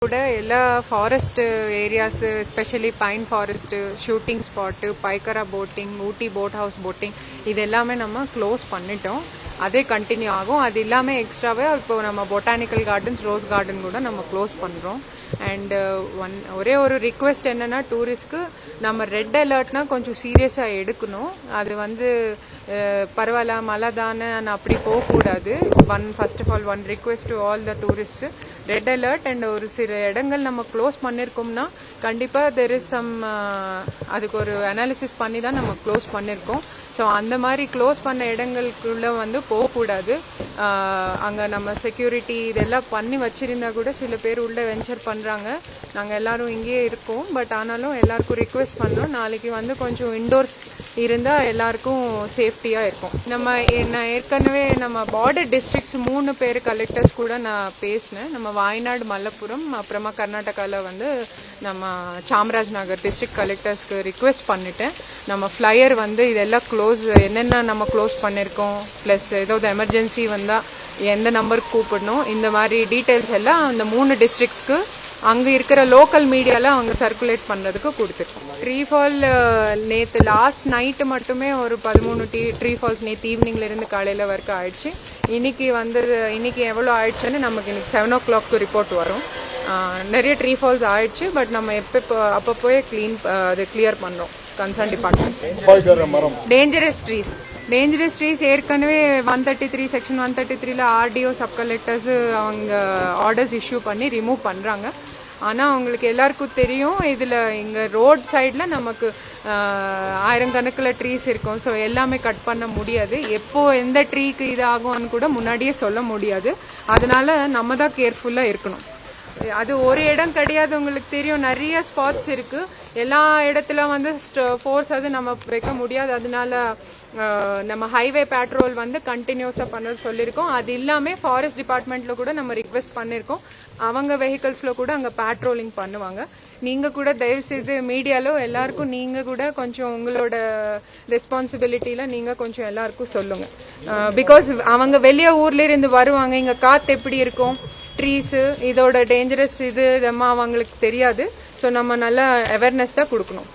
கூட எல்லா forest areas especially pine forest shooting spot Pykara boating Ooty boat house boating இது எல்லாமே நம்ம க்ளோஸ் பண்ணிட்டோம். அதே கண்டினியூ ஆகும். அது இல்லாமல் எக்ஸ்ட்ராவே இப்போ நம்ம பொட்டானிக்கல் கார்டன்ஸ் ரோஸ் கார்டன் கூட நம்ம க்ளோஸ் பண்ணுறோம். அண்ட் ஒரே ஒரு ரிக்வெஸ்ட் என்னன்னா டூரிஸ்ட்க்கு நம்ம ரெட் அலர்ட்னா கொஞ்சம் சீரியஸாக எடுக்கணும். அது பரவாயில்ல மழை தானே அப்படி போகக்கூடாது. First of all one request to all the tourist red alert and ஒரு சில இடங்கள் நம்ம க்ளோஸ் பண்ணியிருக்கோம்னா கண்டிப்பாக தெர் இஸ் சம் அதுக்கு ஒரு அனாலிசிஸ் பண்ணி தான் நம்ம க்ளோஸ் பண்ணியிருக்கோம். ஸோ அந்த மாதிரி க்ளோஸ் பண்ண இடங்களுக்குள்ள போகக்கூடாது. அங்கே நம்ம செக்யூரிட்டி இதெல்லாம் பண்ணி வச்சிருந்தா கூட சில பேர் உள்ள வெஞ்சர் பண்ணுறாங்க. நாங்கள் எல்லாரும் இங்கேயே இருக்கோம். பட் ஆனாலும் எல்லாருக்கும் ரிக்வெஸ்ட் பண்ணோம் நாளைக்கு கொஞ்சம் இன்டோர்ஸ் இருந்தால் எல்லாருக்கும் சேஃப்டியாக இருக்கும். நான் ஏற்கனவே நம்ம பார்டர் டிஸ்ட்ரிக்ட்ஸ் 3 பேர் கலெக்டர்ஸ் கூட நான் பேசினேன். நம்ம வாய்நாடு மல்லப்புரம் அப்புறமா கர்நாடகாவில் நம்ம சாமராஜ் நகர் டிஸ்ட்ரிக்ட் கலெக்டர்ஸ்க்கு ரிக்வெஸ்ட் பண்ணிட்டேன். நம்ம ஃப்ளையர் இதெல்லாம் க்ளோஸ் என்னென்ன நம்ம க்ளோஸ் பண்ணியிருக்கோம் ப்ளஸ் ஏதாவது எமர்ஜென்சி வந்தால் எந்த நம்பருக்கு கூப்பிடணும் இந்த மாதிரி டீட்டெயில்ஸ் எல்லாம் அந்த 3 டிஸ்ட்ரிக்ட்ஸ்க்கு அங்கே இருக்கிற லோக்கல் மீடியாவில் அவங்க சர்க்குலேட் பண்ணுறதுக்கு கொடுத்துருக்கோம். ட்ரீ ஃபால் நேற்று லாஸ்ட் நைட்டு மட்டுமே ஒரு 13 ட்ரீ ஃபால்ஸ் நேற்று ஈவினிங்லேருந்து காலையில் வரைக்கும் ஆயிடுச்சு. இன்னைக்கு எவ்வளோ ஆயிடுச்சுன்னு நமக்கு இன்னைக்கு 7 o'clock ரிப்போர்ட் வரும். நிறைய ட்ரீ ஃபால்ஸ் ஆயிடுச்சு. பட் நம்ம அப்பப்போ அது கிளியர் பண்ணோம் கன்சர்ன் டிபார்ட்மெண்ட். டேஞ்சரஸ் ட்ரீஸ் ஏற்கனவே 133 செக்ஷன் 133ல ஆர்டிஓ சப் கலெக்டர்ஸ் அவங்க ஆர்டர்ஸ் இஷ்யூ பண்ணி ரிமூவ் பண்றாங்க. ஆனால் அவங்களுக்கு எல்லாருக்கும் தெரியும் இதில் இங்கே ரோட் சைடில் நமக்கு ஆயிரக்கணக்கில் ட்ரீஸ் இருக்கும். ஸோ எல்லாமே கட் பண்ண முடியாது. எப்போ எந்த ட்ரீக்கு இது ஆகும்னு கூட முன்னாடியே சொல்ல முடியாது. அதனால நம்ம தான் கேர்ஃபுல்லாக இருக்கணும். அது ஒரு இடம் கிடையாது, உங்களுக்கு தெரியும் நிறைய ஸ்பாட்ஸ் இருக்கு. எல்லா இடத்துல ஃபோர்ஸ் நம்ம வைக்க முடியாது. அதனால நம்ம ஹைவே பேட்ரோல் கண்டினியூஸா பண்ண சொல்லியிருக்கோம். அது இல்லாம ஃபாரஸ்ட் டிபார்ட்மெண்ட்ல கூட நம்ம ரிக்வெஸ்ட் பண்ணிருக்கோம். அவங்க வெஹிக்கிள்ஸ்ல கூட அங்க பேட்ரோலிங் பண்ணுவாங்க. நீங்க கூட தயவு செய்து மீடியால எல்லாருக்கும் நீங்க கூட கொஞ்சம் உங்களோட ரெஸ்பான்சிபிலிட்டியில நீங்க கொஞ்சம் எல்லாருக்கும் சொல்லுங்க. பிகாஸ் அவங்க வெளியே ஊர்ல இருந்து வருவாங்க. இங்க காத்து எப்படி இருக்கும், ட்ரீஸ் இதோட டேஞ்சரஸ் இதெல்லாம் அவங்களுக்கு தெரியாது. ஸோ நம்ம நல்லா அவேர்னஸ் தான் கொடுக்கணும்.